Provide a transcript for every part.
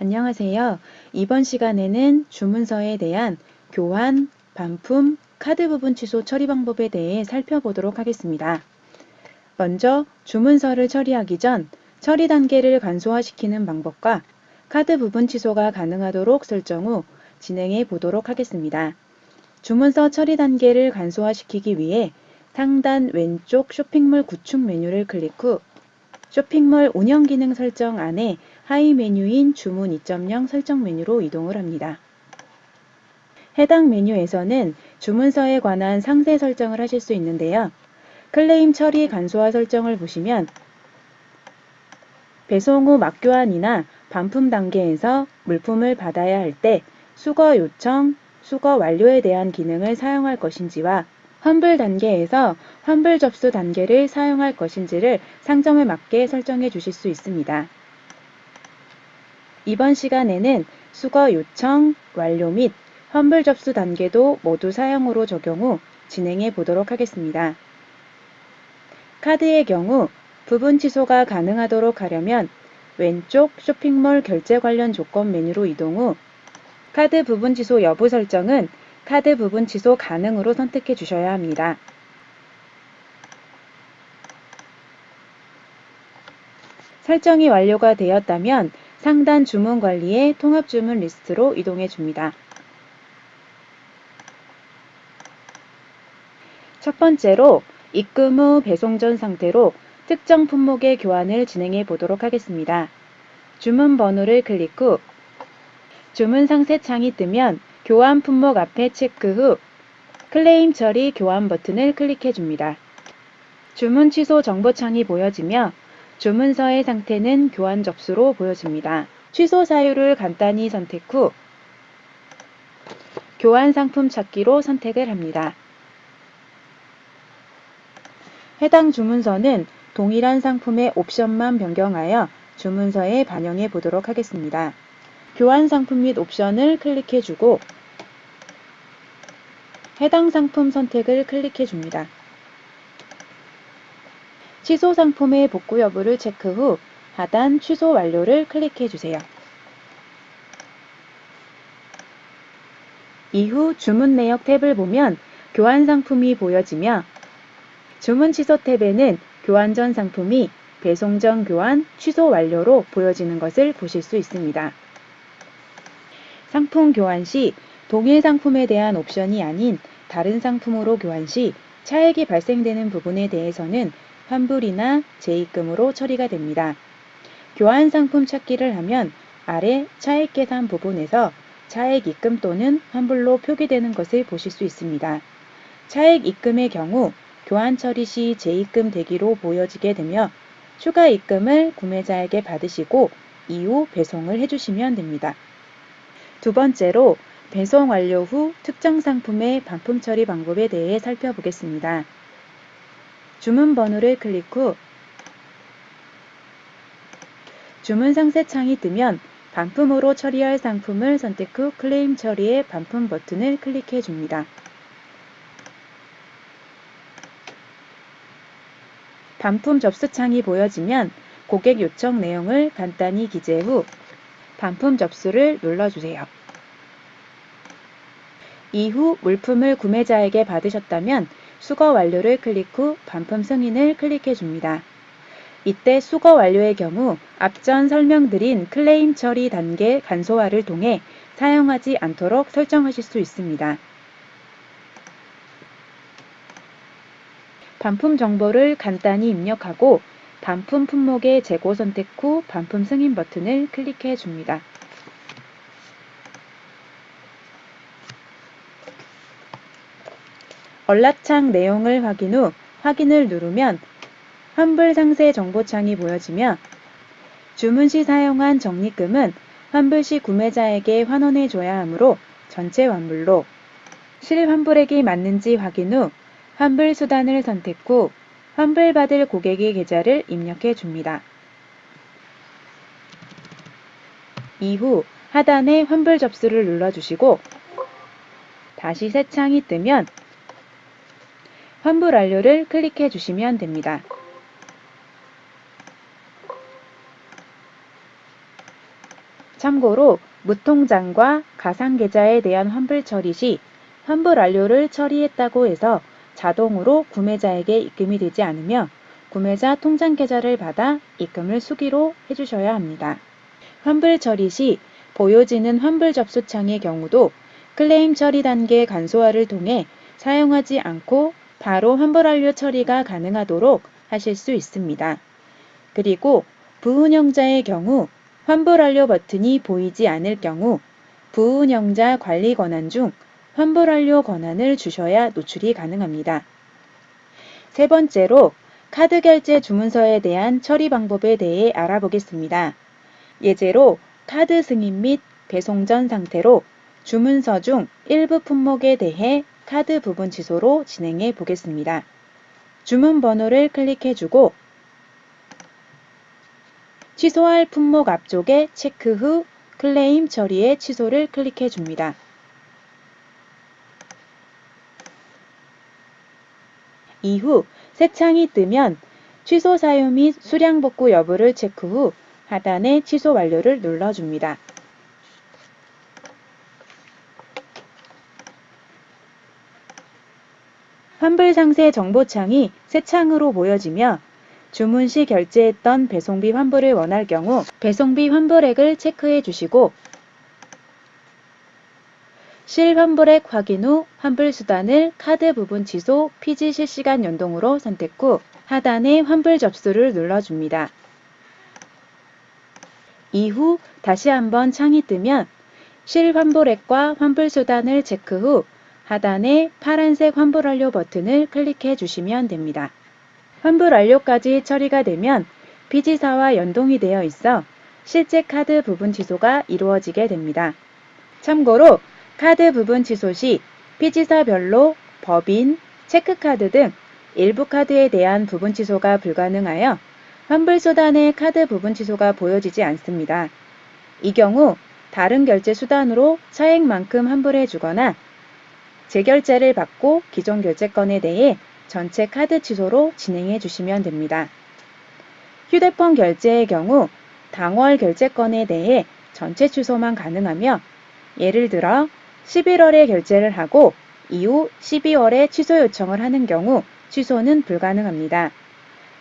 안녕하세요. 이번 시간에는 주문서에 대한 교환, 반품, 카드 부분 취소 처리 방법에 대해 살펴보도록 하겠습니다. 먼저 주문서를 처리하기 전 처리 단계를 간소화시키는 방법과 카드 부분 취소가 가능하도록 설정 후 진행해 보도록 하겠습니다. 주문서 처리 단계를 간소화시키기 위해 상단 왼쪽 쇼핑몰 구축 메뉴를 클릭 후 쇼핑몰 운영 기능 설정 안에 하위 메뉴인 주문 2.0 설정 메뉴로 이동을 합니다. 해당 메뉴에서는 주문서에 관한 상세 설정을 하실 수 있는데요. 클레임 처리 간소화 설정을 보시면 배송 후 막교환이나 반품 단계에서 물품을 받아야 할 때 수거 요청, 수거 완료에 대한 기능을 사용할 것인지와 환불 단계에서 환불 접수 단계를 사용할 것인지를 상점에 맞게 설정해 주실 수 있습니다. 이번 시간에는 수거 요청, 완료 및 환불 접수 단계도 모두 사용으로 적용 후 진행해 보도록 하겠습니다. 카드의 경우 부분 취소가 가능하도록 하려면 왼쪽 쇼핑몰 결제 관련 조건 메뉴로 이동 후 카드 부분 취소 여부 설정은 카드 부분 취소 가능으로 선택해 주셔야 합니다. 설정이 완료가 되었다면 상단 주문 관리의 통합 주문 리스트로 이동해 줍니다. 첫 번째로 입금 후 배송 전 상태로 특정 품목의 교환을 진행해 보도록 하겠습니다. 주문 번호를 클릭 후 주문 상세 창이 뜨면 교환 품목 앞에 체크 후 클레임 처리 교환 버튼을 클릭해 줍니다. 주문 취소 정보 창이 보여지며 주문서의 상태는 교환 접수로 보여집니다. 취소 사유를 간단히 선택 후 교환 상품 찾기로 선택을 합니다. 해당 주문서는 동일한 상품의 옵션만 변경하여 주문서에 반영해 보도록 하겠습니다. 교환 상품 및 옵션을 클릭해 주고 해당 상품 선택을 클릭해 줍니다. 취소 상품의 복구 여부를 체크 후 하단 취소 완료를 클릭해 주세요. 이후 주문 내역 탭을 보면 교환 상품이 보여지며 주문 취소 탭에는 교환 전 상품이 배송 전 교환, 취소 완료로 보여지는 것을 보실 수 있습니다. 상품 교환 시 동일 상품에 대한 옵션이 아닌 다른 상품으로 교환 시 차액이 발생되는 부분에 대해서는 환불이나 재입금으로 처리가 됩니다. 교환 상품 찾기를 하면 아래 차액 계산 부분에서 차액 입금 또는 환불로 표기되는 것을 보실 수 있습니다. 차액 입금의 경우 교환 처리 시 재입금 대기로 보여지게 되며 추가 입금을 구매자에게 받으시고 이후 배송을 해주시면 됩니다. 두 번째로 배송 완료 후 특정 상품의 반품 처리 방법에 대해 살펴보겠습니다. 주문 번호를 클릭 후 주문 상세 창이 뜨면 반품으로 처리할 상품을 선택 후 클레임 처리의 반품 버튼을 클릭해 줍니다. 반품 접수 창이 보여지면 고객 요청 내용을 간단히 기재 후 반품 접수를 눌러주세요. 이후 물품을 구매자에게 받으셨다면 수거 완료를 클릭 후 반품 승인을 클릭해 줍니다. 이때 수거 완료의 경우 앞전 설명드린 클레임 처리 단계 간소화를 통해 사용하지 않도록 설정하실 수 있습니다. 반품 정보를 간단히 입력하고 반품 품목의 재고 선택 후 반품 승인 버튼을 클릭해 줍니다. 언락창 내용을 확인 후 확인을 누르면 환불 상세 정보창이 보여지며 주문 시 사용한 적립금은 환불 시 구매자에게 환원해 줘야 하므로 전체 환불로 실환불액이 맞는지 확인 후 환불 수단을 선택 후 환불받을 고객의 계좌를 입력해 줍니다. 이후 하단에 환불 접수를 눌러주시고 다시 새 창이 뜨면 환불 완료를 클릭해 주시면 됩니다. 참고로 무통장과 가상계좌에 대한 환불 처리 시 환불 완료를 처리했다고 해서 자동으로 구매자에게 입금이 되지 않으며 구매자 통장 계좌를 받아 입금을 수기로 해주셔야 합니다. 환불 처리 시 보여지는 환불 접수 창의 경우도 클레임 처리 단계 간소화를 통해 사용하지 않고 바로 환불 완료 처리가 가능하도록 하실 수 있습니다. 그리고 부운영자의 경우 환불 완료 버튼이 보이지 않을 경우 부운영자 관리 권한 중 환불 완료 권한을 주셔야 노출이 가능합니다. 세 번째로 카드 결제 주문서에 대한 처리 방법에 대해 알아보겠습니다. 예제로 카드 승인 및 배송 전 상태로 주문서 중 일부 품목에 대해 카드 부분 취소로 진행해 보겠습니다. 주문 번호를 클릭해주고 취소할 품목 앞쪽에 체크 후 클레임 처리의 취소를 클릭해 줍니다. 이후 새 창이 뜨면 취소 사유 및 수량 복구 여부를 체크 후 하단에 취소 완료를 눌러줍니다. 환불 상세 정보창이 새 창으로 보여지며 주문 시 결제했던 배송비 환불을 원할 경우 배송비 환불액을 체크해 주시고 실환불액 확인 후 환불 수단을 카드 부분 취소, 피지 실시간 연동으로 선택 후 하단에 환불 접수를 눌러줍니다. 이후 다시 한번 창이 뜨면 실환불액과 환불 수단을 체크 후 하단에 파란색 환불 완료 버튼을 클릭해 주시면 됩니다. 환불 완료까지 처리가 되면 피지사와 연동이 되어 있어 실제 카드 부분 취소가 이루어지게 됩니다. 참고로 카드 부분 취소 시 피지사별로 법인, 체크카드 등 일부 카드에 대한 부분 취소가 불가능하여 환불 수단의 카드 부분 취소가 보여지지 않습니다. 이 경우 다른 결제 수단으로 차액만큼 환불해 주거나 재결제를 받고 기존 결제건에 대해 전체 카드 취소로 진행해 주시면 됩니다. 휴대폰 결제의 경우 당월 결제건에 대해 전체 취소만 가능하며 예를 들어 11월에 결제를 하고 이후 12월에 취소 요청을 하는 경우 취소는 불가능합니다.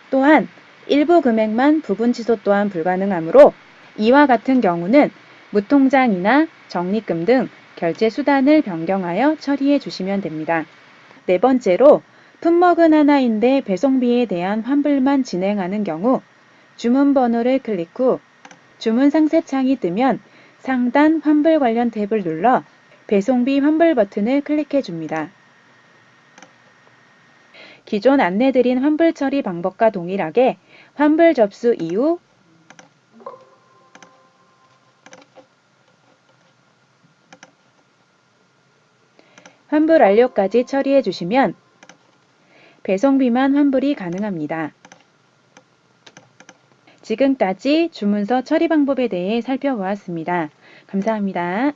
또한 일부 금액만 부분 취소 또한 불가능하므로 이와 같은 경우는 무통장이나 적립금 등 결제 수단을 변경하여 처리해 주시면 됩니다. 네 번째로 품목은 하나인데 배송비에 대한 환불만 진행하는 경우 주문 번호를 클릭 후 주문 상세 창이 뜨면 상단 환불 관련 탭을 눌러 배송비 환불 버튼을 클릭해 줍니다. 기존 안내드린 환불 처리 방법과 동일하게 환불 접수 이후 환불 완료까지 처리해 주시면 배송비만 환불이 가능합니다. 지금까지 주문서 처리 방법에 대해 살펴보았습니다. 감사합니다.